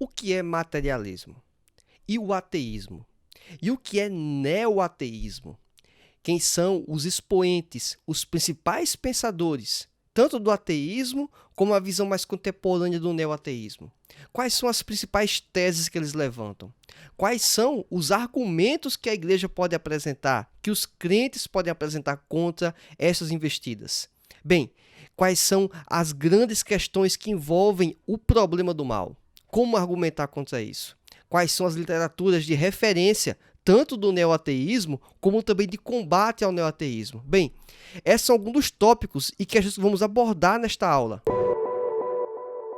O que é materialismo? E o ateísmo? E o que é neoateísmo? Quem são os expoentes, os principais pensadores, tanto do ateísmo como a visão mais contemporânea do neoateísmo? Quais são as principais teses que eles levantam? Quais são os argumentos que a igreja pode apresentar, que os crentes podem apresentar contra essas investidas? Bem, quais são as grandes questões que envolvem o problema do mal? Como argumentar contra isso? Quais são as literaturas de referência, tanto do neoateísmo, como também de combate ao neoateísmo? Bem, esses são alguns dos tópicos e que vamos abordar nesta aula.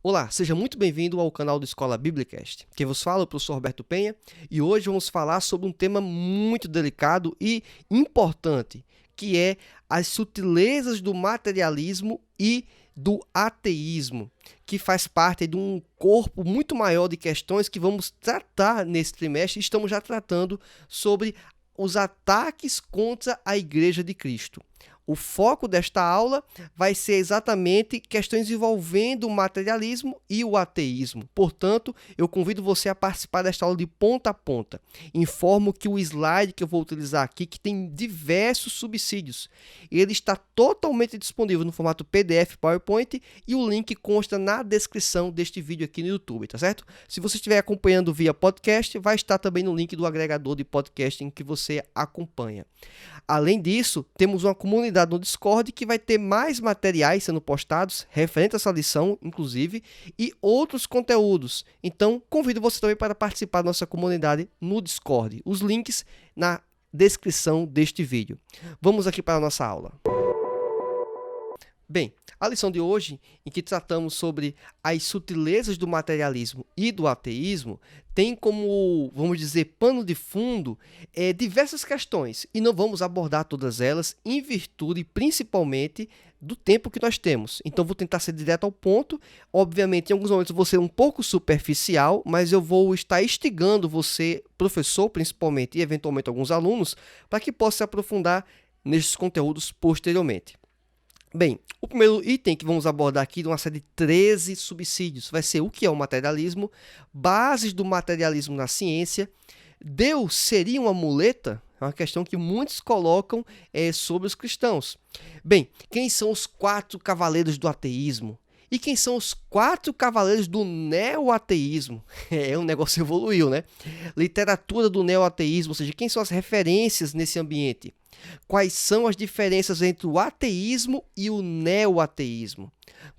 Olá, seja muito bem-vindo ao canal do Escola Biblicast. Quem vos fala é o professor Roberto Penha e hoje vamos falar sobre um tema muito delicado e importante, que é as sutilezas do materialismo e do ateísmo, que faz parte de um corpo muito maior de questões que vamos tratar nesse trimestre. Estamos já tratando sobre os ataques contra a Igreja de Cristo. O foco desta aula vai ser exatamente questões envolvendo o materialismo e o ateísmo. Portanto, eu convido você a participar desta aula de ponta a ponta. Informo que o slide que eu vou utilizar aqui, que tem diversos subsídios, ele está totalmente disponível no formato PDF PowerPoint e o link consta na descrição deste vídeo aqui no YouTube, tá certo? Se você estiver acompanhando via podcast, vai estar também no link do agregador de podcast em que você acompanha. Além disso, temos uma comunidade no Discord que vai ter mais materiais sendo postados, referente a essa lição, inclusive, e outros conteúdos. Então, convido você também para participar da nossa comunidade no Discord. Os links na descrição deste vídeo. Vamos aqui para a nossa aula. Bem, a lição de hoje, em que tratamos sobre as sutilezas do materialismo e do ateísmo, tem como, vamos dizer, pano de fundo diversas questões, e não vamos abordar todas elas em virtude, principalmente, do tempo que nós temos. Então, vou tentar ser direto ao ponto. Obviamente, em alguns momentos vou ser um pouco superficial, mas eu vou estar instigando você, professor, principalmente, e eventualmente alguns alunos, para que possa se aprofundar nesses conteúdos posteriormente. Bem, o primeiro item que vamos abordar aqui de uma série de 13 subsídios vai ser o que é o materialismo, bases do materialismo na ciência, Deus seria uma muleta? É uma questão que muitos colocam sobre os cristãos. Bem, quem são os 4 cavaleiros do ateísmo? E quem são os 4 cavaleiros do neoateísmo? O negócio evoluiu, né? Literatura do neoateísmo, ou seja, quem são as referências nesse ambiente? Quais são as diferenças entre o ateísmo e o neoateísmo?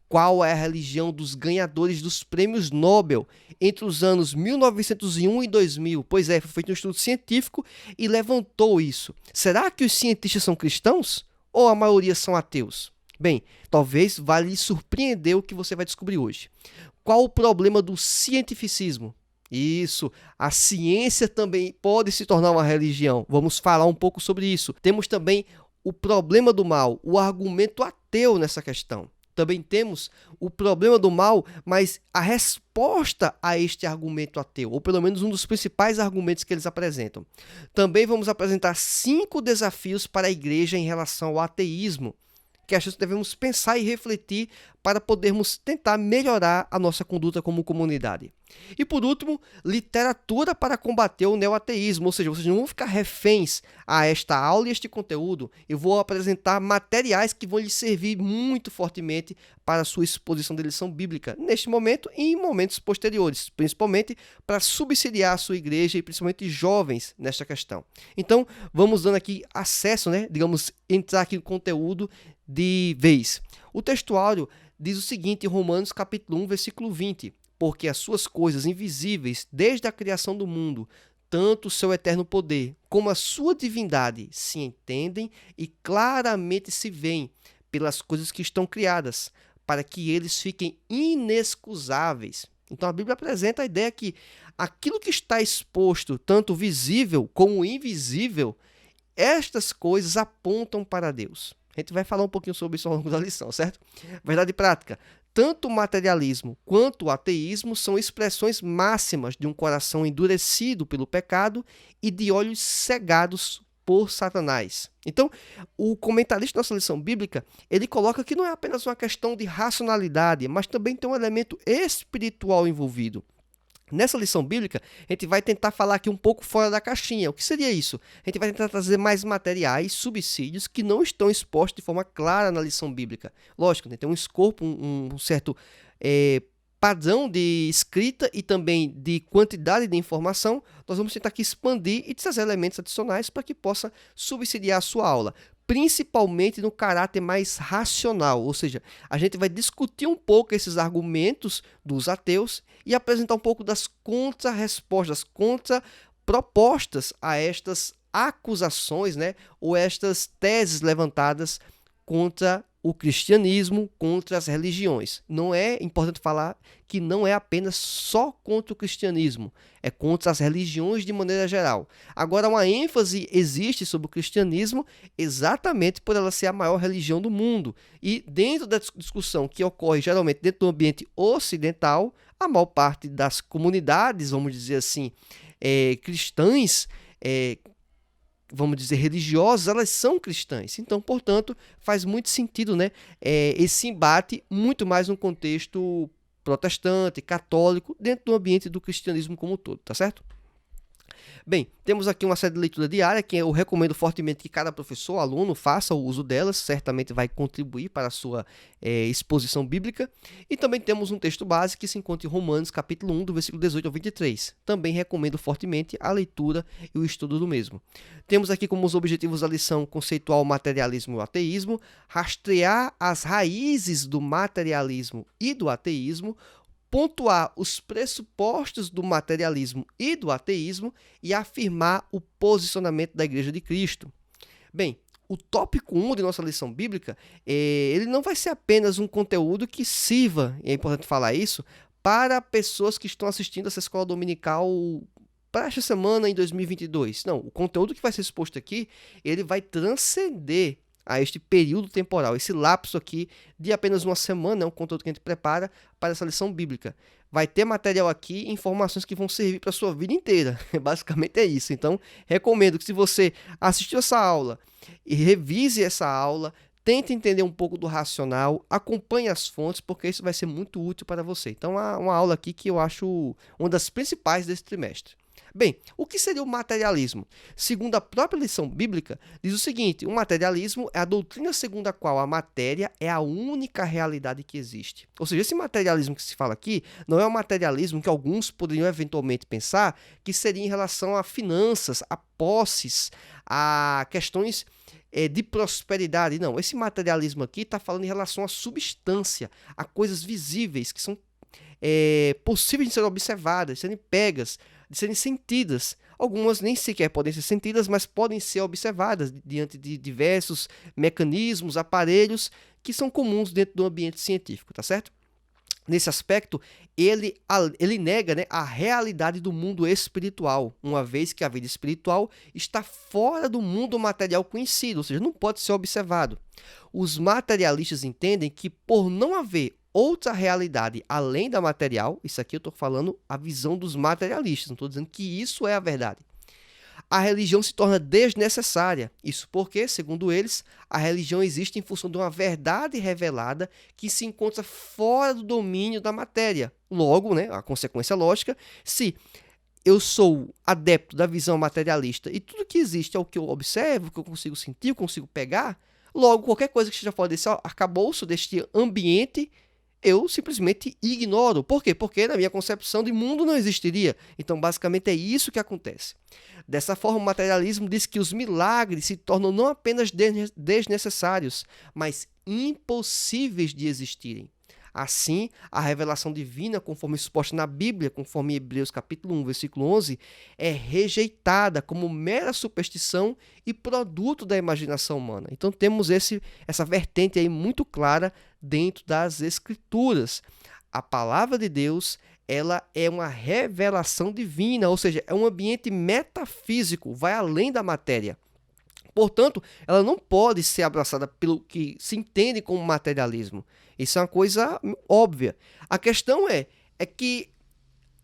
Qual é a religião dos ganhadores dos prêmios Nobel entre os anos 1901 e 2000? Pois é, foi feito um estudo científico e levantou isso. Será que os cientistas são cristãos? Ou a maioria são ateus? Bem, talvez valha lhe surpreender o que você vai descobrir hoje. Qual o problema do cientificismo? Isso, a ciência também pode se tornar uma religião. Vamos falar um pouco sobre isso. Temos também o problema do mal, o argumento ateu nessa questão. Também temos o problema do mal, mas a resposta a este argumento ateu, ou pelo menos um dos principais argumentos que eles apresentam. Também vamos apresentar 5 desafios para a igreja em relação ao ateísmo, que acho que devemos pensar e refletir para podermos tentar melhorar a nossa conduta como comunidade. E por último, literatura para combater o neoateísmo, ou seja, vocês não vão ficar reféns a esta aula e este conteúdo. Eu vou apresentar materiais que vão lhes servir muito fortemente para a sua exposição de lição bíblica, neste momento e em momentos posteriores, principalmente para subsidiar a sua igreja e principalmente jovens nesta questão. Então, vamos dando aqui acesso, digamos, entrar aqui no conteúdo de vez. O textuário diz o seguinte em Romanos capítulo 1, versículo 20: porque as suas coisas invisíveis, desde a criação do mundo, tanto o seu eterno poder como a sua divindade, se entendem e claramente se veem pelas coisas que estão criadas, para que eles fiquem inexcusáveis. Então a Bíblia apresenta a ideia que aquilo que está exposto, tanto visível como invisível, estas coisas apontam para Deus. A gente vai falar um pouquinho sobre isso ao longo da lição, certo? Verdade prática. Tanto o materialismo quanto o ateísmo são expressões máximas de um coração endurecido pelo pecado e de olhos cegados por Satanás. Então, o comentarista da nossa lição bíblica, ele coloca que não é apenas uma questão de racionalidade, mas também tem um elemento espiritual envolvido. Nessa lição bíblica, a gente vai tentar falar aqui um pouco fora da caixinha. O que seria isso? A gente vai tentar trazer mais materiais, subsídios, que não estão expostos de forma clara na lição bíblica. Lógico, né? Tem um escopo, um certo padrão de escrita e também de quantidade de informação. Nós vamos tentar aqui expandir e trazer elementos adicionais para que possa subsidiar a sua aula, principalmente no caráter mais racional, ou seja, a gente vai discutir um pouco esses argumentos dos ateus e apresentar um pouco das contra-respostas, contra-propostas a estas acusações, né, ou estas teses levantadas contra o cristianismo, contra as religiões. Não é importante falar que não é apenas só contra o cristianismo, é contra as religiões de maneira geral. Agora, uma ênfase existe sobre o cristianismo exatamente por ela ser a maior religião do mundo. E dentro da discussão que ocorre geralmente dentro do ambiente ocidental, a maior parte das comunidades, vamos dizer assim, cristãs, vamos dizer, religiosas, elas são cristãs. Então, portanto, faz muito sentido, né, esse embate muito mais no contexto protestante, católico, dentro do ambiente do cristianismo como um todo, tá certo? Bem, temos aqui uma série de leitura diária que eu recomendo fortemente que cada professor, aluno, faça o uso delas, certamente vai contribuir para a sua exposição bíblica. E também temos um texto base que se encontra em Romanos, capítulo 1, do versículo 18 ao 23. Também recomendo fortemente a leitura e o estudo do mesmo. Temos aqui como os objetivos da lição conceitual o materialismo e o ateísmo, rastrear as raízes do materialismo e do ateísmo, pontuar os pressupostos do materialismo e do ateísmo e afirmar o posicionamento da Igreja de Cristo. Bem, o tópico 1 de nossa lição bíblica, ele não vai ser apenas um conteúdo que sirva, é importante falar isso, para pessoas que estão assistindo essa escola dominical para esta semana em 2022. Não, o conteúdo que vai ser exposto aqui, ele vai transcender a este período temporal, esse lapso aqui de apenas uma semana, é um conteúdo que a gente prepara para essa lição bíblica. Vai ter material aqui, informações que vão servir para a sua vida inteira. Basicamente é isso. Então, recomendo que se você assistiu essa aula e revise essa aula, tente entender um pouco do racional, acompanhe as fontes, porque isso vai ser muito útil para você. Então, há uma aula aqui que eu acho uma das principais desse trimestre. Bem, o que seria o materialismo? Segundo a própria lição bíblica, diz o seguinte: o materialismo é a doutrina segundo a qual a matéria é a única realidade que existe. Ou seja, esse materialismo que se fala aqui não é o materialismo que alguns poderiam eventualmente pensar que seria em relação a finanças, a posses, a questões de prosperidade. Não, esse materialismo aqui está falando em relação à substância, a coisas visíveis que são possíveis de serem observadas, de serem pegas, de serem sentidas. Algumas nem sequer podem ser sentidas, mas podem ser observadas diante de diversos mecanismos, aparelhos que são comuns dentro do ambiente científico, tá certo? Nesse aspecto, ele nega, né, a realidade do mundo espiritual, uma vez que a vida espiritual está fora do mundo material conhecido, ou seja, não pode ser observado. Os materialistas entendem que, por não haver outra realidade além da material, isso aqui eu estou falando a visão dos materialistas, não estou dizendo que isso é a verdade. A religião se torna desnecessária. Isso porque, segundo eles, a religião existe em função de uma verdade revelada que se encontra fora do domínio da matéria. Logo, né, a consequência lógica, se eu sou adepto da visão materialista e tudo que existe é o que eu observo, o que eu consigo sentir, o que eu consigo pegar, logo, qualquer coisa que esteja fora desse arcabouço, deste ambiente, eu simplesmente ignoro. Por quê? Porque na minha concepção de mundo não existiria. Então, basicamente, é isso que acontece. Dessa forma, o materialismo diz que os milagres se tornam não apenas desnecessários, mas impossíveis de existirem. Assim, a revelação divina, conforme exposta na Bíblia, conforme Hebreus capítulo 1, versículo 11, é rejeitada como mera superstição e produto da imaginação humana. Então temos essa vertente aí muito clara dentro das Escrituras. A palavra de Deus, ela é uma revelação divina, ou seja, é um ambiente metafísico, vai além da matéria. Portanto, ela não pode ser abraçada pelo que se entende como materialismo. Isso é uma coisa óbvia. A questão é que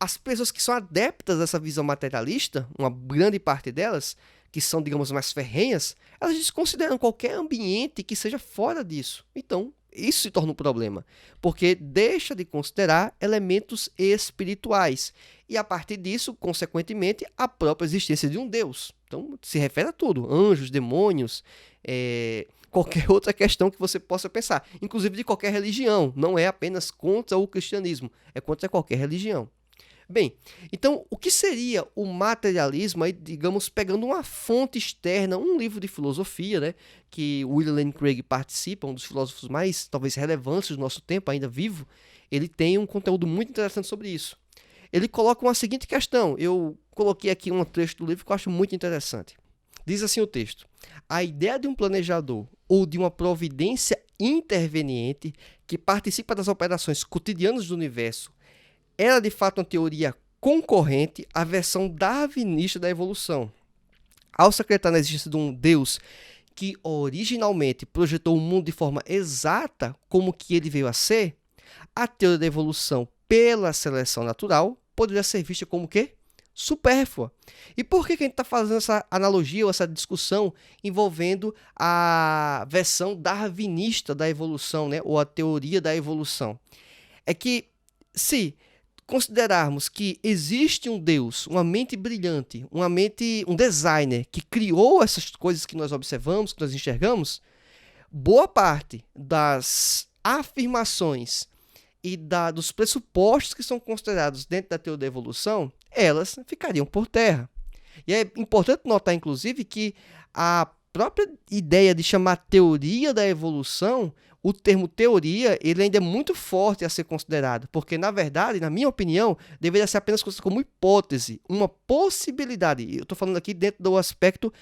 as pessoas que são adeptas dessa visão materialista, uma grande parte delas, que são, digamos, mais ferrenhas, elas desconsideram qualquer ambiente que seja fora disso. Então, Isso se torna um problema, porque deixa de considerar elementos espirituais e, a partir disso, consequentemente, a própria existência de um Deus. Então, se refere a tudo: anjos, demônios, qualquer outra questão que você possa pensar, inclusive de qualquer religião. Não é apenas contra o cristianismo, é contra qualquer religião. Bem, então, o que seria o materialismo, aí, digamos, pegando uma fonte externa, um livro de filosofia, né, que o William Lane Craig participa, um dos filósofos mais, talvez, relevantes do nosso tempo, ainda vivo, ele tem um conteúdo muito interessante sobre isso. Ele coloca uma seguinte questão, eu coloquei aqui um trecho do livro que eu acho muito interessante. Diz assim o texto: a ideia de um planejador ou de uma providência interveniente que participa das operações cotidianas do universo era de fato uma teoria concorrente à versão darwinista da evolução. Ao se acreditar na existência de um Deus que originalmente projetou o mundo de forma exata como que ele veio a ser, a teoria da evolução pela seleção natural poderia ser vista como o quê? Supérflua. E por que a gente está fazendo essa analogia ou essa discussão envolvendo a versão darwinista da evolução, né? Ou a teoria da evolução? É que, se considerarmos que existe um Deus, uma mente brilhante, um designer que criou essas coisas que nós observamos, que nós enxergamos, boa parte das afirmações e dos pressupostos que são considerados dentro da teoria da evolução, elas ficariam por terra. E é importante notar, inclusive, que a própria ideia de chamar teoria da evolução, o termo teoria, ele ainda é muito forte a ser considerado, porque, na verdade, na minha opinião, deveria ser apenas considerado como hipótese, uma possibilidade. Eu estou falando aqui dentro do aspecto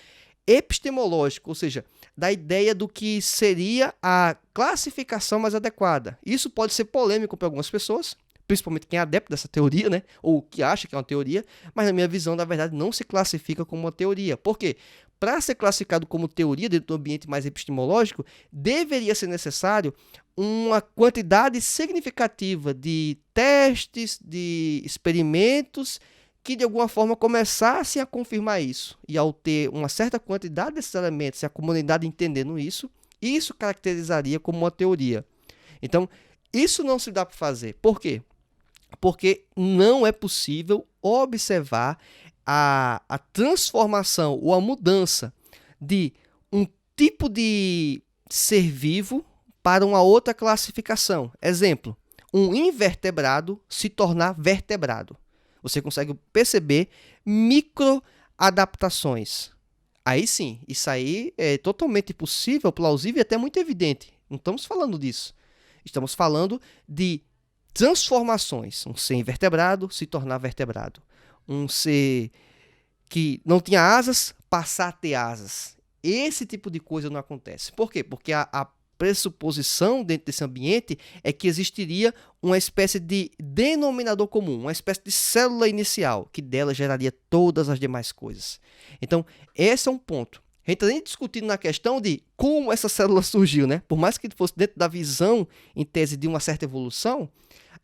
epistemológico, ou seja, da ideia do que seria a classificação mais adequada. Isso pode ser polêmico para algumas pessoas, principalmente quem é adepto dessa teoria, né? Ou que acha que é uma teoria, mas na minha visão, na verdade, não se classifica como uma teoria. Por quê? Para ser classificado como teoria dentro do ambiente mais epistemológico, deveria ser necessário uma quantidade significativa de testes, de experimentos, que de alguma forma começassem a confirmar isso. E ao ter uma certa quantidade desses elementos e a comunidade entendendo isso, isso caracterizaria como uma teoria. Então, isso não se dá para fazer. Por quê? Porque não é possível observar a transformação ou a mudança de um tipo de ser vivo para uma outra classificação. Exemplo, um invertebrado se tornar vertebrado. Você consegue perceber microadaptações. Aí sim, isso aí é totalmente possível, plausível e até muito evidente. Não estamos falando disso. Estamos falando de transformações. Um ser invertebrado se tornar vertebrado. Um ser que não tinha asas passar a ter asas. Esse tipo de coisa não acontece. Por quê? Porque a pressuposição dentro desse ambiente é que existiria uma espécie de denominador comum, uma espécie de célula inicial, que dela geraria todas as demais coisas. Então, esse é um ponto. A gente está nem discutindo na questão de como essa célula surgiu, né? Por mais que fosse dentro da visão, em tese, de uma certa evolução,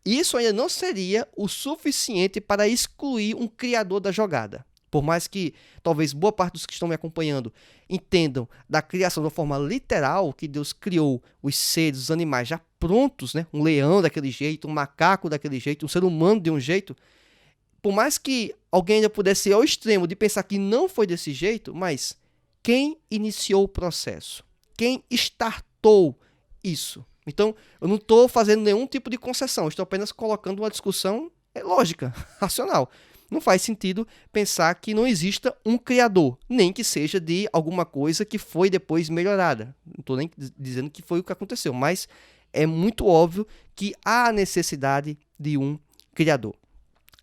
isso ainda não seria o suficiente para excluir um criador da jogada. Por mais que talvez boa parte dos que estão me acompanhando entendam da criação de uma forma literal, que Deus criou os seres, os animais já prontos, né? Um leão daquele jeito, um macaco daquele jeito, um ser humano de um jeito. Por mais que alguém ainda pudesse ir ao extremo de pensar que não foi desse jeito, mas quem iniciou o processo? Quem startou isso? Então, eu não estou fazendo nenhum tipo de concessão, estou apenas colocando uma discussão lógica, racional. Não faz sentido pensar que não exista um criador, nem que seja de alguma coisa que foi depois melhorada. Não estou nem dizendo que foi o que aconteceu, mas é muito óbvio que há necessidade de um criador.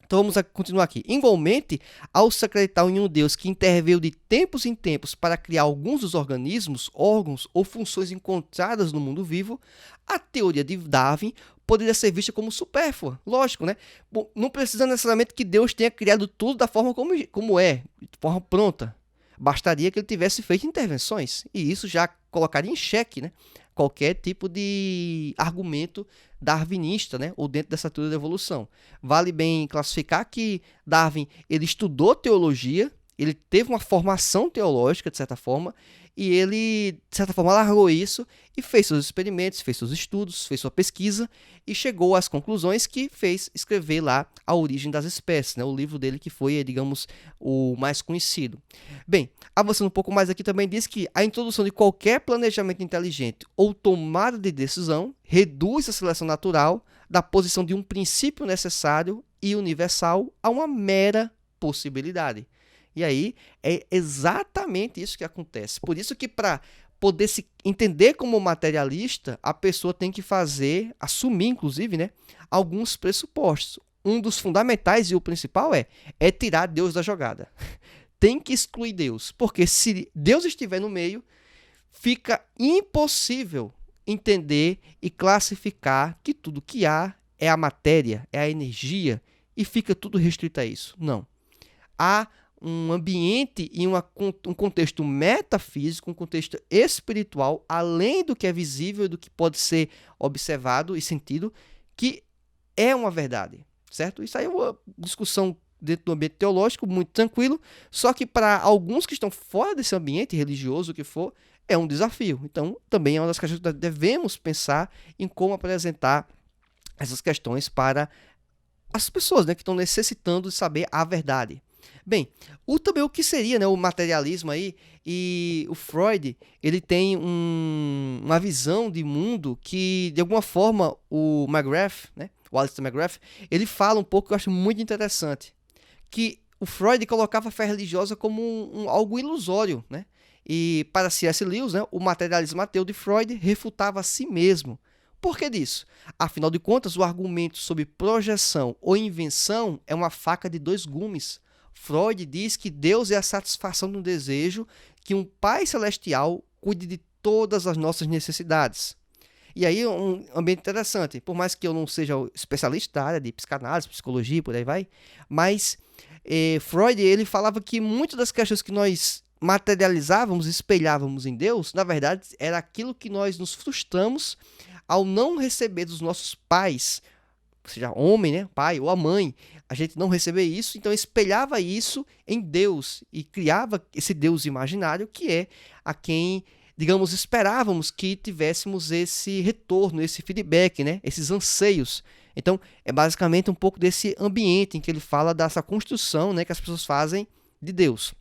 Então vamos continuar aqui. Igualmente, ao se acreditar em um Deus que interveio de tempos em tempos para criar alguns dos organismos, órgãos ou funções encontradas no mundo vivo, a teoria de Darwin poderia ser vista como supérflua. Lógico, né? Bom, não precisa necessariamente que Deus tenha criado tudo da forma como é, de forma pronta. Bastaria que ele tivesse feito intervenções, e isso já colocaria em xeque, né, qualquer tipo de argumento darwinista, né, ou dentro dessa teoria da evolução. Vale bem classificar que Darwin ele estudou teologia, ele teve uma formação teológica, de certa forma, e ele, de certa forma, largou isso e fez seus experimentos, fez seus estudos, fez sua pesquisa e chegou às conclusões que fez escrever lá A Origem das Espécies, né? O livro dele que foi, digamos, o mais conhecido. Bem, avançando um pouco mais aqui, também diz que a introdução de qualquer planejamento inteligente ou tomada de decisão reduz a seleção natural da posição de um princípio necessário e universal a uma mera possibilidade. E aí é exatamente isso que acontece. Por isso que para poder se entender como materialista, a pessoa tem que assumir, inclusive, né, alguns pressupostos. Um dos fundamentais e o principal é tirar Deus da jogada. Tem que excluir Deus, porque se Deus estiver no meio, fica impossível entender e classificar que tudo que há é a matéria, é a energia, e fica tudo restrito a isso. Não. Há um ambiente e um contexto metafísico, um contexto espiritual, além do que é visível e do que pode ser observado e sentido, que é uma verdade, certo? Isso aí é uma discussão dentro do ambiente teológico, muito tranquilo, só que para alguns que estão fora desse ambiente religioso, o que for, é um desafio. Então, também é uma das questões que devemos pensar em como apresentar essas questões para as pessoas, né, que estão necessitando de saber a verdade. Bem, também o que seria, né, o materialismo aí, e o Freud, ele tem uma visão de mundo que, de alguma forma, o McGrath, né, o Alistair McGrath, ele fala um pouco que eu acho muito interessante, que o Freud colocava a fé religiosa como algo ilusório, né, e para C.S. Lewis, né, o materialismo ateu de Freud refutava a si mesmo. Por que disso? Afinal de contas, o argumento sobre projeção ou invenção é uma faca de dois gumes. Freud diz que Deus é a satisfação do desejo que um Pai Celestial cuide de todas as nossas necessidades. E aí um ambiente interessante, por mais que eu não seja especialista da área de psicanálise, psicologia, por aí vai, mas Freud ele falava que muitas das questões que nós materializávamos, espelhávamos em Deus, na verdade era aquilo que nós nos frustramos ao não receber dos nossos pais, ou seja, homem, né, pai ou a mãe, a gente não receber isso, então espelhava isso em Deus e criava esse Deus imaginário que é a quem, digamos, esperávamos que tivéssemos esse retorno, esse feedback, né, esses anseios. Então, é basicamente um pouco desse ambiente em que ele fala dessa construção, né, que as pessoas fazem de Deus.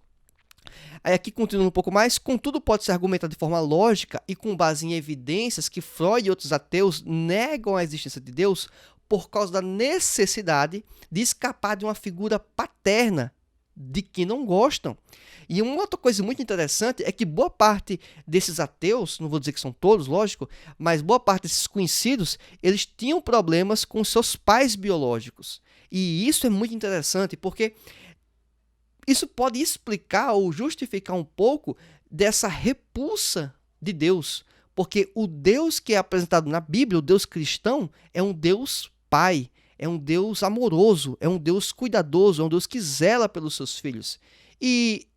Aí aqui continuando um pouco mais, contudo pode ser argumentado de forma lógica e com base em evidências que Freud e outros ateus negam a existência de Deus por causa da necessidade de escapar de uma figura paterna de que não gostam. E uma outra coisa muito interessante é que boa parte desses ateus, não vou dizer que são todos, lógico, mas boa parte desses conhecidos, eles tinham problemas com seus pais biológicos. E isso é muito interessante porque isso pode explicar ou justificar um pouco dessa repulsa de Deus, porque o Deus que é apresentado na Bíblia, o Deus cristão, é um Deus Pai, é um Deus amoroso, é um Deus cuidadoso, é um Deus que zela pelos seus filhos. E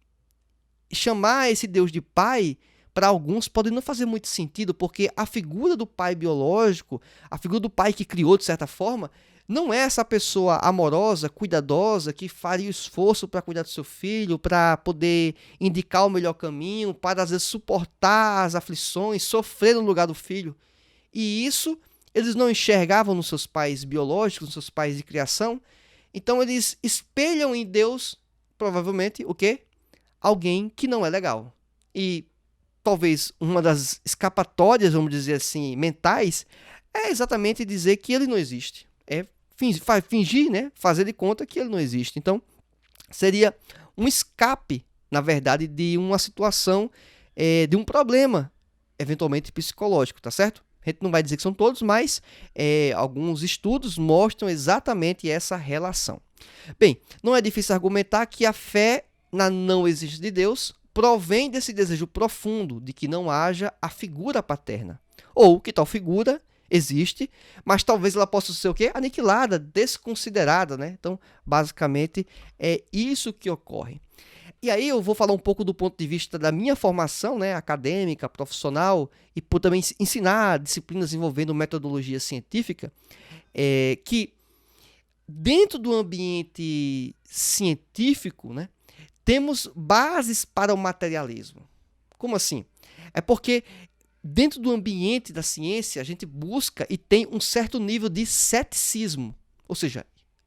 chamar esse Deus de Pai, para alguns, pode não fazer muito sentido, porque a figura do pai biológico, a figura do pai que criou de certa forma, não é essa pessoa amorosa, cuidadosa, que faria o esforço para cuidar do seu filho, para poder indicar o melhor caminho, para às vezes suportar as aflições, sofrer no lugar do filho. E isso eles não enxergavam nos seus pais biológicos, nos seus pais de criação. Então eles espelham em Deus, provavelmente, o quê? Alguém que não é legal. E talvez uma das escapatórias, vamos dizer assim, mentais, é exatamente dizer que ele não existe. É fingir, né? Fazer de conta que ele não existe. Então, seria um escape, na verdade, de uma situação, de um problema, eventualmente psicológico, tá certo? A gente não vai dizer que são todos, mas alguns estudos mostram exatamente essa relação. Bem, não é difícil argumentar que a fé na não existência de Deus provém desse desejo profundo de que não haja a figura paterna. Ou que tal figura existe, mas talvez ela possa ser o quê? Aniquilada, desconsiderada, né? Então, basicamente, é isso que ocorre. E aí eu vou falar um pouco do ponto de vista da minha formação, né, acadêmica, profissional, e por também ensinar disciplinas envolvendo metodologia científica, que dentro do ambiente científico, né, temos bases para o materialismo. Como assim? É porque dentro do ambiente da ciência, a gente busca e tem um certo nível de ceticismo. Ou seja,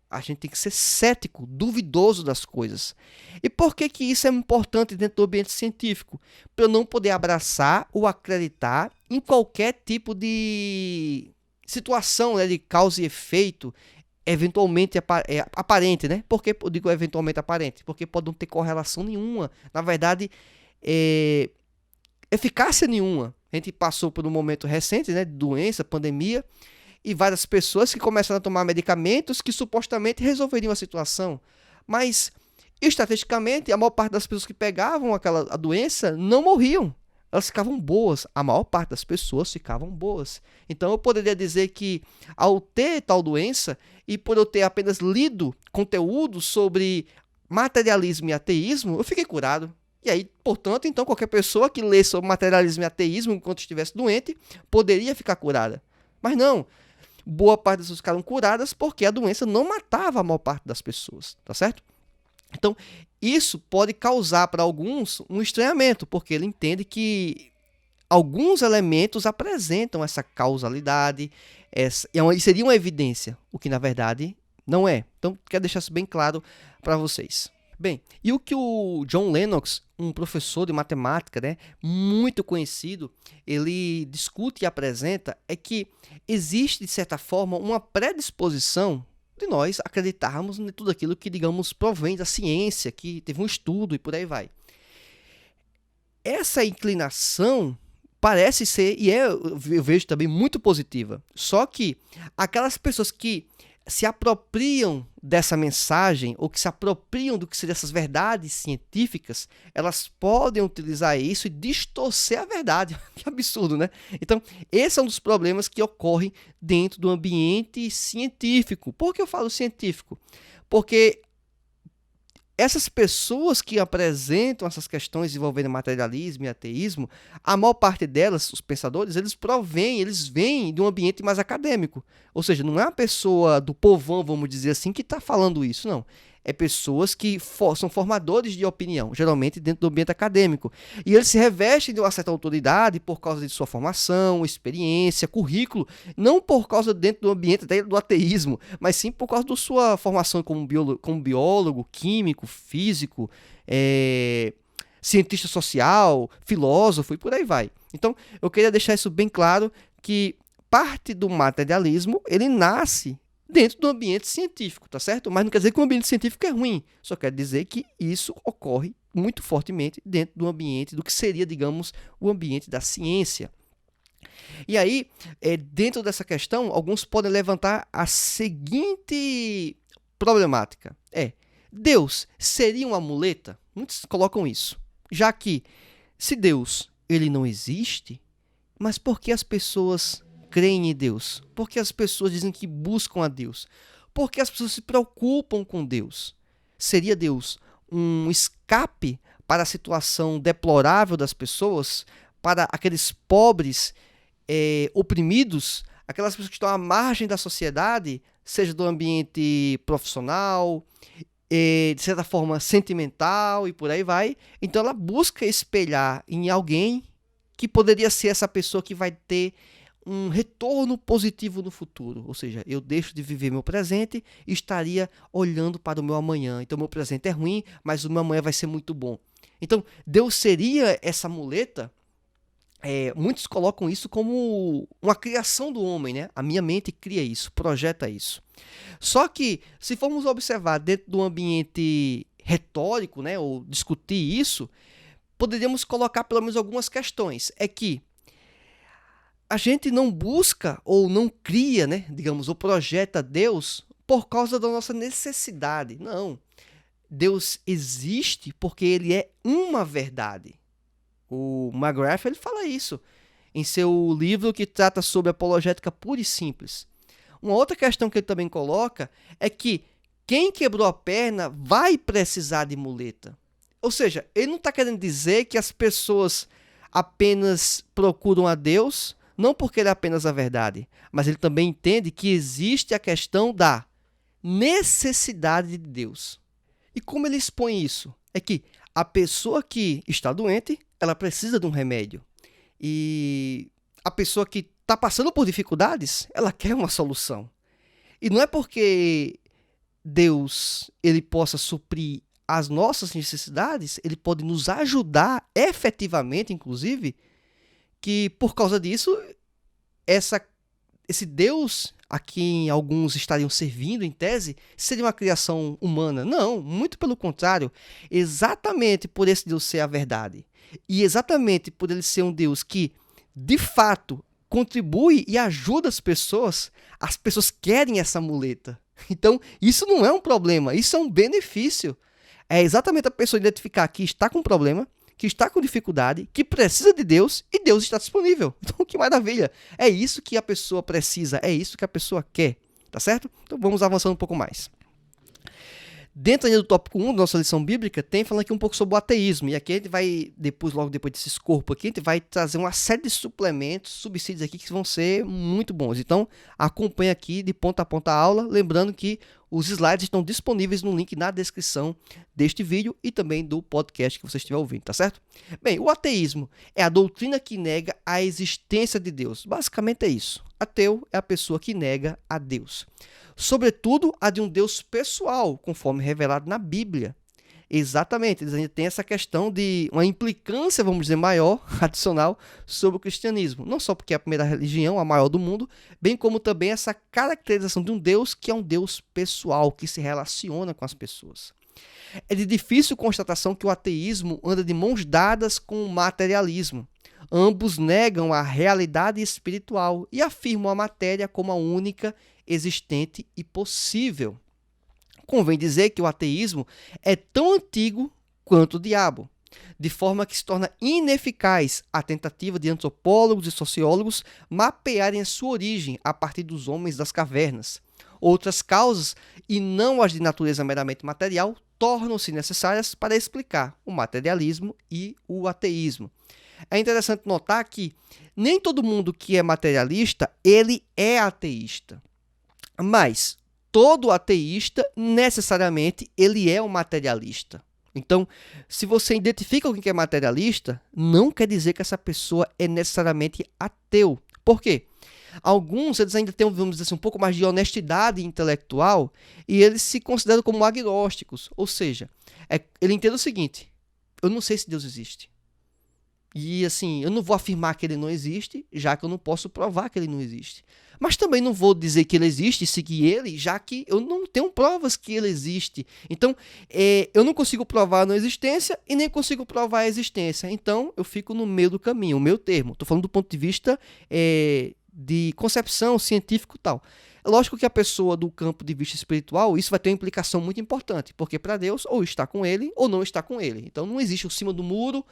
a gente tem que ser cético, duvidoso das coisas. E por que que isso é importante dentro do ambiente científico? Para eu não poder abraçar ou acreditar em qualquer tipo de situação, né, de causa e efeito, eventualmente aparente, né? Por que eu digo eventualmente aparente? Porque pode não ter correlação nenhuma. Na verdade, eficácia nenhuma. A gente passou por um momento recente, né, de doença, pandemia, e várias pessoas que começaram a tomar medicamentos que supostamente resolveriam a situação. Mas, estatisticamente, a maior parte das pessoas que pegavam a doença não morriam. Elas ficavam boas. A maior parte das pessoas ficavam boas. Então, eu poderia dizer que, ao ter tal doença, e por eu ter apenas lido conteúdo sobre materialismo e ateísmo, eu fiquei curado. E aí, portanto, então, qualquer pessoa que lê sobre materialismo e ateísmo enquanto estivesse doente, poderia ficar curada. Mas não. Boa parte das pessoas ficaram curadas porque a doença não matava a maior parte das pessoas, tá certo? Então, isso pode causar para alguns um estranhamento, porque ele entende que alguns elementos apresentam essa causalidade, e seria uma evidência, o que na verdade não é. Então, quero deixar isso bem claro para vocês. Bem, e o que o John Lennox, um professor de matemática, né, muito conhecido, ele discute e apresenta é que existe, de certa forma, uma predisposição de nós acreditarmos em tudo aquilo que, digamos, provém da ciência, que teve um estudo e por aí vai. Essa inclinação parece ser, e eu vejo também muito positiva, só que aquelas pessoas que se apropriam dessa mensagem ou que se apropriam do que seriam essas verdades científicas, elas podem utilizar isso e distorcer a verdade. Que absurdo, né? Então, esse é um dos problemas que ocorrem dentro do ambiente científico. Por que eu falo científico? Porque essas pessoas que apresentam essas questões envolvendo materialismo e ateísmo, a maior parte delas, os pensadores, eles vêm de um ambiente mais acadêmico. Ou seja, não é uma pessoa do povão, vamos dizer assim, que está falando isso, não. É pessoas que são formadores de opinião, geralmente dentro do ambiente acadêmico. E eles se revestem de uma certa autoridade por causa de sua formação, experiência, currículo, não por causa dentro do ambiente do ateísmo, mas sim por causa da sua formação como biólogo, químico, físico, cientista social, filósofo e por aí vai. Então, eu queria deixar isso bem claro que parte do materialismo, ele nasce dentro do ambiente científico, tá certo? Mas não quer dizer que o ambiente científico é ruim, só quer dizer que isso ocorre muito fortemente dentro do ambiente, do que seria, digamos, o ambiente da ciência. E aí, dentro dessa questão, alguns podem levantar a seguinte problemática. Deus seria uma muleta? Muitos colocam isso. Já que, se Deus ele não existe, mas por que as pessoas creem em Deus? Por que as pessoas dizem que buscam a Deus? Por que as pessoas se preocupam com Deus? Seria Deus um escape para a situação deplorável das pessoas, para aqueles pobres oprimidos, aquelas pessoas que estão à margem da sociedade, seja do ambiente profissional, de certa forma sentimental e por aí vai? Então ela busca espelhar em alguém que poderia ser essa pessoa que vai ter um retorno positivo no futuro, ou seja, eu deixo de viver meu presente e estaria olhando para o meu amanhã. Então, meu presente é ruim, mas o meu amanhã vai ser muito bom. Então, Deus seria essa muleta? Muitos colocam isso como uma criação do homem, né? A minha mente cria isso, projeta isso. Só que, se formos observar dentro do ambiente retórico, né, ou discutir isso, poderíamos colocar pelo menos algumas questões. É que a gente não busca ou não cria, né, digamos, ou projeta Deus por causa da nossa necessidade. Não. Deus existe porque ele é uma verdade. O McGrath ele fala isso em seu livro que trata sobre apologética pura e simples. Uma outra questão que ele também coloca é que quem quebrou a perna vai precisar de muleta. Ou seja, ele não está querendo dizer que as pessoas apenas procuram a Deus não porque ele é apenas a verdade, mas ele também entende que existe a questão da necessidade de Deus. E como ele expõe isso? É que A pessoa que está doente, ela precisa de um remédio. E a pessoa que está passando por dificuldades, ela quer uma solução. E não é porque Deus ele possa suprir as nossas necessidades, ele pode nos ajudar efetivamente, inclusive, que por causa disso, esse Deus a quem alguns estariam servindo, em tese, seria uma criação humana. Não, muito pelo contrário. Exatamente por esse Deus ser a verdade, e exatamente por ele ser um Deus que, de fato, contribui e ajuda as pessoas querem essa muleta. Então, isso não é um problema, isso é um benefício. É exatamente a pessoa identificar que está com problema, que está com dificuldade, que precisa de Deus e Deus está disponível. Então, que maravilha! É isso que a pessoa precisa, é isso que a pessoa quer, tá certo? Então, vamos avançando um pouco mais. Dentro do tópico 1 da nossa lição bíblica, tem falando aqui um pouco sobre o ateísmo. E aqui a gente vai, logo depois desses corpos aqui, a gente vai trazer uma série de suplementos, subsídios aqui que vão ser muito bons. Então, acompanha aqui de ponta a ponta a aula, lembrando que os slides estão disponíveis no link na descrição deste vídeo e também do podcast que você estiver ouvindo, tá certo? Bem, o ateísmo é a doutrina que nega a existência de Deus. Basicamente é isso. Ateu é a pessoa que nega a Deus. Sobretudo a de um Deus pessoal, conforme revelado na Bíblia. Exatamente, eles ainda têm essa questão de uma implicância, vamos dizer, maior, adicional, sobre o cristianismo. Não só porque é a primeira religião, a maior do mundo, bem como também essa caracterização de um Deus que é um Deus pessoal, que se relaciona com as pessoas. É de difícil constatação que o ateísmo anda de mãos dadas com o materialismo. Ambos negam a realidade espiritual e afirmam a matéria como a única existente e possível. Convém dizer que o ateísmo é tão antigo quanto o diabo, de forma que se torna ineficaz a tentativa de antropólogos e sociólogos mapearem a sua origem a partir dos homens das cavernas. Outras causas, e não as de natureza meramente material, tornam-se necessárias para explicar o materialismo e o ateísmo. É interessante notar que nem todo mundo que é materialista, ele é ateísta. Mas todo ateísta, necessariamente, ele é um materialista. Então, se você identifica alguém que é materialista, não quer dizer que essa pessoa é necessariamente ateu. Por quê? Alguns, eles ainda têm, vamos dizer assim, um pouco mais de honestidade intelectual e eles se consideram como agnósticos. Ou seja, ele entende o seguinte: eu não sei se Deus existe. E assim, eu não vou afirmar que ele não existe, já que eu não posso provar que ele não existe. Mas também não vou dizer que ele existe e seguir ele, já que eu não tenho provas que ele existe. Então, eu não consigo provar a não existência e nem consigo provar a existência. Então, eu fico no meio do caminho, o meu termo. Estou falando do ponto de vista de concepção científico e tal. É lógico que a pessoa do campo de vista espiritual, isso vai ter uma implicação muito importante, porque para Deus, ou está com ele ou não está com ele. Então, não existe o cima do muro.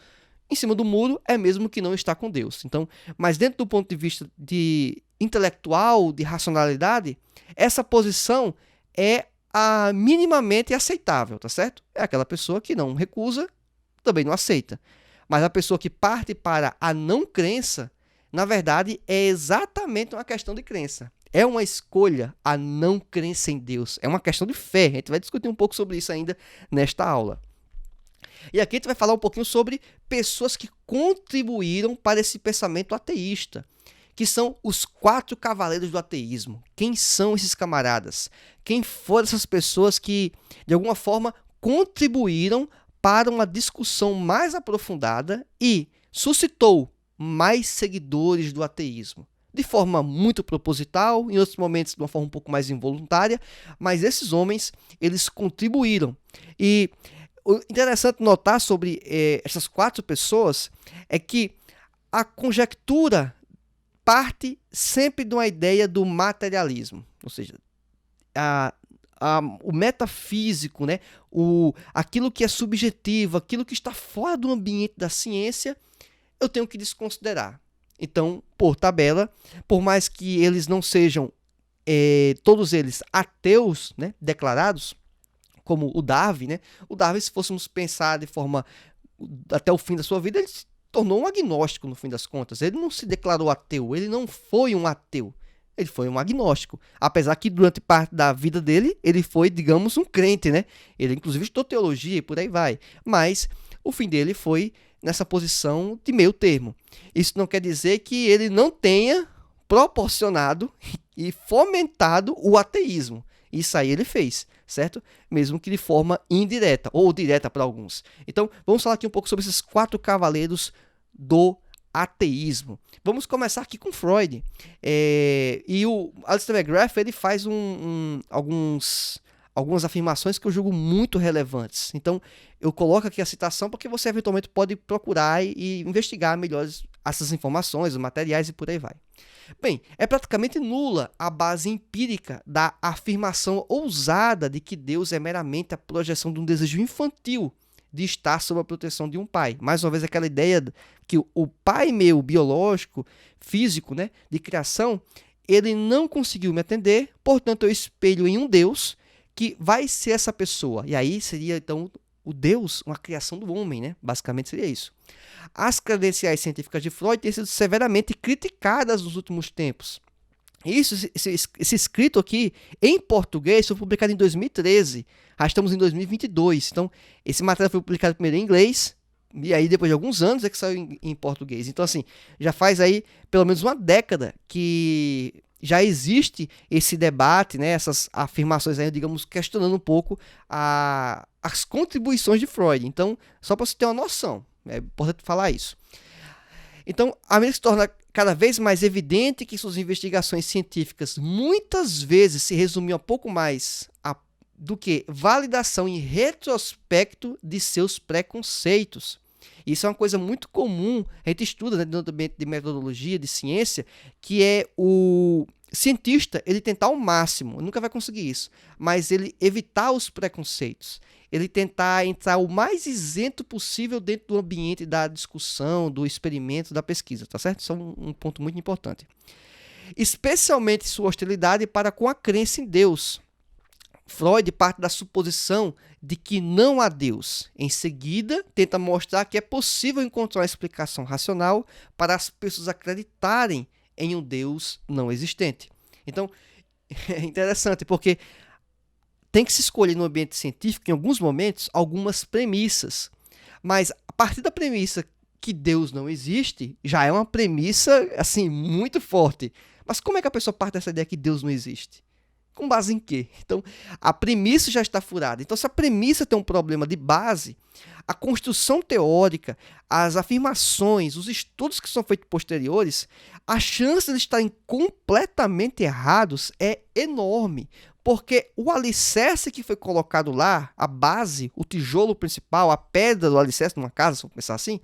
Em cima do muro é mesmo que não está com Deus. Então, mas dentro do ponto de vista de intelectual, de racionalidade, essa posição é minimamente aceitável, tá certo? É aquela pessoa que não recusa, também não aceita. Mas a pessoa que parte para a não crença, na verdade, é exatamente uma questão de crença. É uma escolha a não crença em Deus. É uma questão de fé. A gente vai discutir um pouco sobre isso ainda nesta aula. E aqui a gente vai falar um pouquinho sobre pessoas que contribuíram para esse pensamento ateísta, que são os 4 cavaleiros do ateísmo. Quem são esses camaradas? Quem foram essas pessoas que, de alguma forma, contribuíram para uma discussão mais aprofundada e suscitou mais seguidores do ateísmo? De forma muito proposital, em outros momentos de uma forma um pouco mais involuntária, mas esses homens, eles contribuíram. E o interessante notar sobre essas 4 pessoas é que a conjectura parte sempre de uma ideia do materialismo, ou seja, o metafísico, né? Aquilo que é subjetivo, aquilo que está fora do ambiente da ciência, eu tenho que desconsiderar. Então, por tabela, por mais que eles não sejam todos eles ateus, né, declarados, como o Darwin, né? O Darwin, se fôssemos pensar de forma até o fim da sua vida, ele se tornou um agnóstico no fim das contas. Ele não se declarou ateu, ele não foi um ateu, ele foi um agnóstico. Apesar que durante parte da vida dele, ele foi, digamos, um crente, né? Ele inclusive estudou teologia e por aí vai. Mas o fim dele foi nessa posição de meio termo. Isso não quer dizer que ele não tenha proporcionado e fomentado o ateísmo. Isso aí ele fez, certo? Mesmo que de forma indireta ou direta para alguns. Então, vamos falar aqui um pouco sobre esses 4 cavaleiros do ateísmo. Vamos começar aqui com Freud. E o Alistair McGrath, ele faz algumas afirmações que eu julgo muito relevantes. Então, eu coloco aqui a citação porque você eventualmente pode procurar e investigar melhor essas informações, os materiais e por aí vai. Bem, é praticamente nula a base empírica da afirmação ousada de que Deus é meramente a projeção de um desejo infantil de estar sob a proteção de um pai. Mais uma vez, aquela ideia que o pai meu, biológico, físico, né, de criação, ele não conseguiu me atender, portanto, eu espelho em um Deus que vai ser essa pessoa. E aí seria, então, o Deus, uma criação do homem, né? Basicamente seria isso. As credenciais científicas de Freud têm sido severamente criticadas nos últimos tempos. Esse escrito aqui, em português, foi publicado em 2013. Já estamos em 2022. Então, esse material foi publicado primeiro em inglês, e aí depois de alguns anos é que saiu em português. Então, assim, já faz aí pelo menos uma década que já existe esse debate, né, essas afirmações aí, digamos, questionando um pouco as contribuições de Freud. Então, só para você ter uma noção, é importante falar isso. Então, a medida que se torna cada vez mais evidente que suas investigações científicas muitas vezes se resumiam a pouco mais do que validação em retrospecto de seus preconceitos. Isso é uma coisa muito comum, a gente estuda, né, dentro do ambiente de metodologia, de ciência, que é o cientista, ele tentar ao máximo, nunca vai conseguir isso, mas ele evitar os preconceitos, ele tentar entrar o mais isento possível dentro do ambiente da discussão, do experimento, da pesquisa, tá certo? Isso é um ponto muito importante. Especialmente sua hostilidade para com a crença em Deus. Freud parte da suposição de que não há Deus. Em seguida, tenta mostrar que é possível encontrar uma explicação racional para as pessoas acreditarem em um Deus não existente. Então, é interessante, porque tem que se escolher no ambiente científico, em alguns momentos, algumas premissas. Mas, a partir da premissa que Deus não existe, já é uma premissa, assim, muito forte. Mas como é que a pessoa parte dessa ideia que Deus não existe? Com base em quê? Então, a premissa já está furada. Então, se a premissa tem um problema de base, a construção teórica, as afirmações, os estudos que são feitos posteriores, a chance de estarem completamente errados é enorme. Porque o alicerce que foi colocado lá, a base, o tijolo principal, a pedra do alicerce numa casa, vamos pensar assim,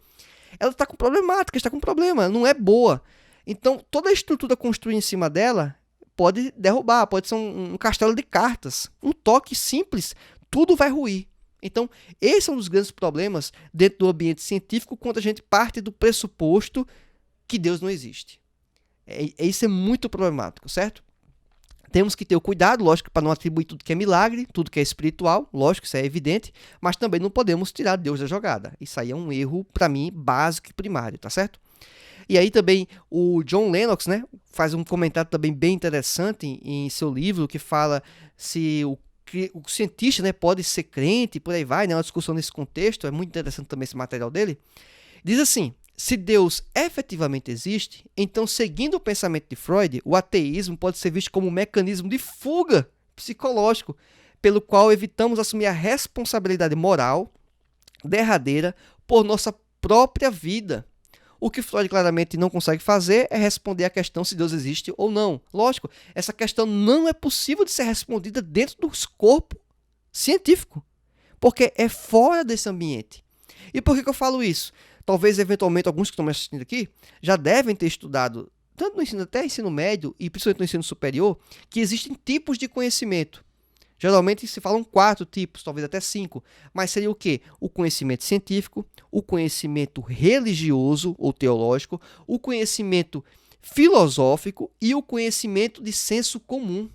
ela está com problemática, está com problema, não é boa. Então, toda a estrutura construída em cima dela pode derrubar, pode ser um castelo de cartas. Um toque simples, tudo vai ruir. Então, esse é um dos grandes problemas dentro do ambiente científico quando a gente parte do pressuposto que Deus não existe. Isso é muito problemático, certo? Temos que ter o cuidado, lógico, para não atribuir tudo que é milagre, tudo que é espiritual, lógico, isso é evidente, mas também não podemos tirar Deus da jogada. Isso aí é um erro, para mim, básico e primário, tá certo? E aí também o John Lennox, né, faz um comentário também bem interessante em seu livro, que fala se o cientista, né, pode ser crente, por aí vai, né, uma discussão nesse contexto, é muito interessante também esse material dele. Diz assim: se Deus efetivamente existe, então, seguindo o pensamento de Freud, o ateísmo pode ser visto como um mecanismo de fuga psicológico, pelo qual evitamos assumir a responsabilidade moral derradeira por nossa própria vida. O que Freud claramente não consegue fazer é responder à questão se Deus existe ou não. Lógico, essa questão não é possível de ser respondida dentro do escopo científico, porque é fora desse ambiente. E por que eu falo isso? Talvez, eventualmente, alguns que estão me assistindo aqui já devem ter estudado, tanto no ensino, até ensino médio e principalmente no ensino superior, que existem tipos de conhecimento. Geralmente se falam 4 tipos, talvez até 5, mas seria o quê? O conhecimento científico, o conhecimento religioso ou teológico, o conhecimento filosófico e o conhecimento de senso comum.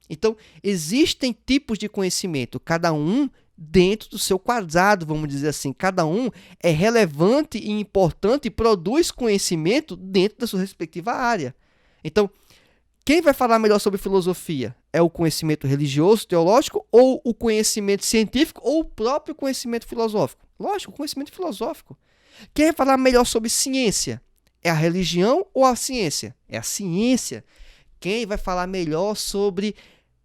Então, existem tipos de conhecimento, cada um dentro do seu quadrado, vamos dizer assim. Cada um é relevante e importante e produz conhecimento dentro da sua respectiva área. Então, Quem vai falar melhor sobre filosofia? É o conhecimento religioso, teológico, ou o conhecimento científico, ou o próprio conhecimento filosófico? Lógico, o conhecimento filosófico. Quem vai falar melhor sobre ciência? É a religião ou a ciência? É a ciência. Quem vai falar melhor sobre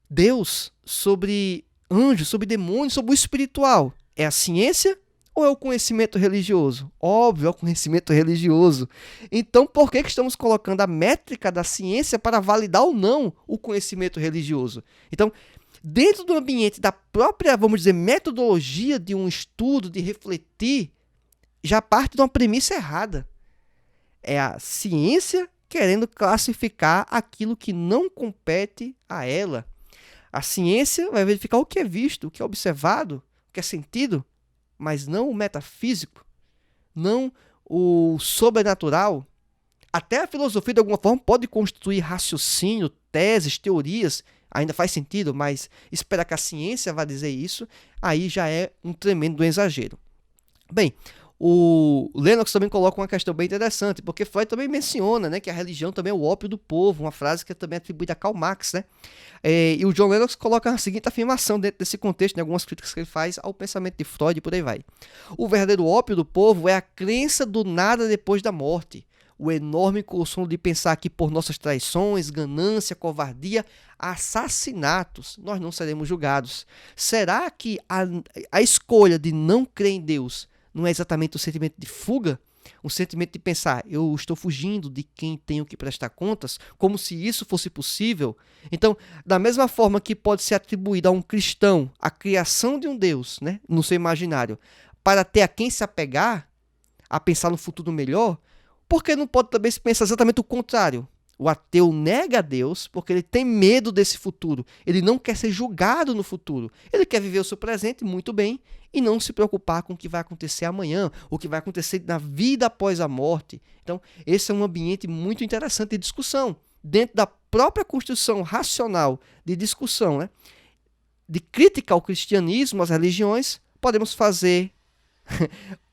Deus, sobre anjos, sobre demônios, sobre o espiritual? É a ciência ou é o conhecimento religioso? Óbvio, é o conhecimento religioso. Então, por que estamos colocando a métrica da ciência para validar ou não o conhecimento religioso? Então, dentro do ambiente da própria, vamos dizer, metodologia de um estudo, de refletir, já parte de uma premissa errada. É a ciência querendo classificar aquilo que não compete a ela. A ciência vai verificar o que é visto, o que é observado, o que é sentido, mas não o metafísico, não o sobrenatural. Até a filosofia, de alguma forma, pode constituir raciocínio, teses, teorias, ainda faz sentido, mas esperar que a ciência vá dizer isso, aí já é um tremendo exagero. Bem, o Lennox também coloca uma questão bem interessante, porque Freud também menciona, né, que a religião também é o ópio do povo, uma frase que é também atribuída a Karl Marx, né? E o John Lennox coloca a seguinte afirmação dentro desse contexto, em algumas críticas que ele faz ao pensamento de Freud e por aí vai. O verdadeiro ópio do povo é a crença do nada depois da morte, o enorme consolo de pensar que por nossas traições, ganância, covardia, assassinatos, nós não seremos julgados. Será que a escolha de não crer em Deus não é exatamente o sentimento de fuga? Um sentimento de pensar, eu estou fugindo de quem tenho que prestar contas, como se isso fosse possível? Então, da mesma forma que pode ser atribuída a um cristão a criação de um Deus, né, no seu imaginário, para ter a quem se apegar, a pensar no futuro melhor, por que não pode também se pensar exatamente o contrário? O ateu nega a Deus porque ele tem medo desse futuro. Ele não quer ser julgado no futuro. Ele quer viver o seu presente muito bem e não se preocupar com o que vai acontecer amanhã, o que vai acontecer na vida após a morte. Então, esse é um ambiente muito interessante de discussão. Dentro da própria construção racional de discussão, né, de crítica ao cristianismo, às religiões, podemos fazer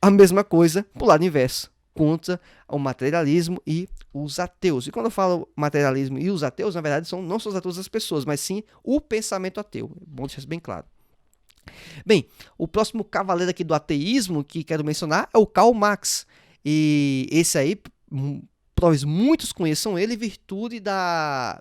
a mesma coisa para o lado inverso, contra o materialismo e os ateus. E quando eu falo materialismo e os ateus, na verdade, não são os ateus das pessoas, mas sim o pensamento ateu. É bom deixar isso bem claro. Bem, o próximo cavaleiro aqui do ateísmo que quero mencionar é o Karl Marx. E esse aí, talvez muitos conheçam ele em virtude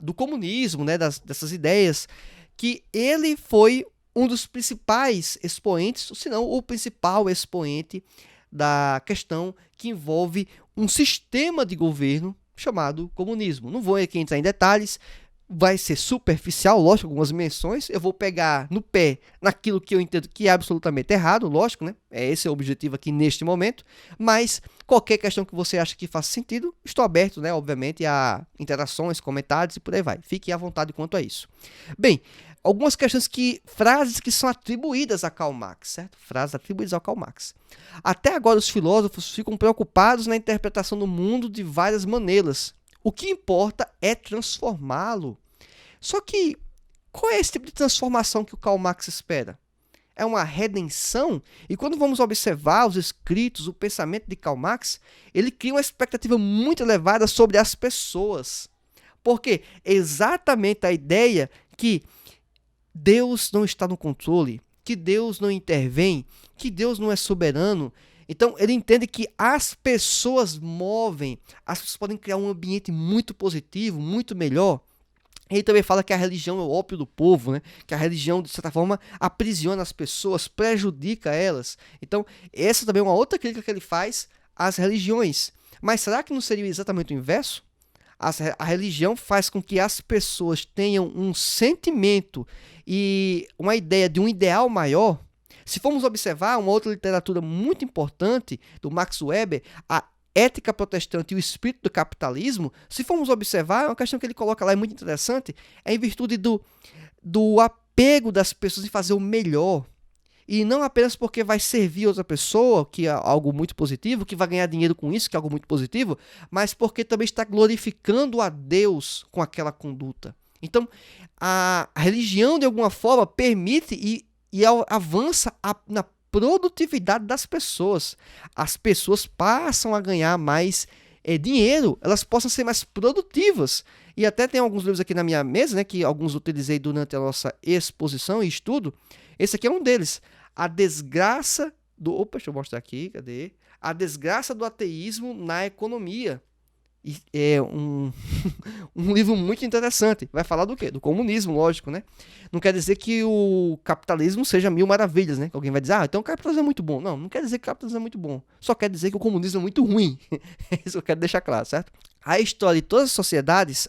do comunismo, né, dessas ideias, que ele foi um dos principais expoentes, se não o principal expoente da questão que envolve um sistema de governo chamado comunismo. Não vou aqui entrar em detalhes, vai ser superficial, lógico, algumas menções. Eu vou pegar no pé naquilo que eu entendo que é absolutamente errado, lógico, né? Esse é o objetivo aqui neste momento. Mas qualquer questão que você acha que faça sentido, estou aberto, né? Obviamente, a interações, comentários e por aí vai. Fique à vontade quanto a isso. Bem, algumas questões frases que são atribuídas a Karl Marx, certo? Frases atribuídas ao Karl Marx. Até agora os filósofos ficam preocupados na interpretação do mundo de várias maneiras. O que importa é transformá-lo. Só que, qual é esse tipo de transformação que o Karl Marx espera? É uma redenção? E quando vamos observar os escritos, o pensamento de Karl Marx, ele cria uma expectativa muito elevada sobre as pessoas. Porque exatamente a ideia que Deus não está no controle, que Deus não intervém, que Deus não é soberano. Então, ele entende que as pessoas movem, as pessoas podem criar um ambiente muito positivo, muito melhor. Ele também fala que a religião é o ópio do povo, né? Que a religião, de certa forma, aprisiona as pessoas, prejudica elas. Então, essa também é uma outra crítica que ele faz às religiões. Mas será que não seria exatamente o inverso? A religião faz com que as pessoas tenham um sentimento e uma ideia de um ideal maior. Se formos observar uma outra literatura muito importante do Max Weber, a Ética Protestante e o Espírito do Capitalismo, se formos observar, uma questão que ele coloca lá é muito interessante, é em virtude do apego das pessoas em fazer o melhor. E não apenas porque vai servir outra pessoa, que é algo muito positivo, que vai ganhar dinheiro com isso, que é algo muito positivo, mas porque também está glorificando a Deus com aquela conduta. Então, a religião, de alguma forma, permite e avança na produtividade das pessoas. As pessoas passam a ganhar mais dinheiro, elas possam ser mais produtivas. E até tem alguns livros aqui na minha mesa, né, que alguns utilizei durante a nossa exposição e estudo. Esse aqui é um deles. A desgraça do... Opa, deixa eu mostrar aqui, cadê? A desgraça do ateísmo na economia. E é um livro muito interessante. Vai falar do quê? Do comunismo, lógico, né? Não quer dizer que o capitalismo seja mil maravilhas, né? Alguém vai dizer, então o capitalismo é muito bom. Não, não quer dizer que o capitalismo é muito bom. Só quer dizer que o comunismo é muito ruim. Isso eu quero deixar claro, certo? A história de todas as sociedades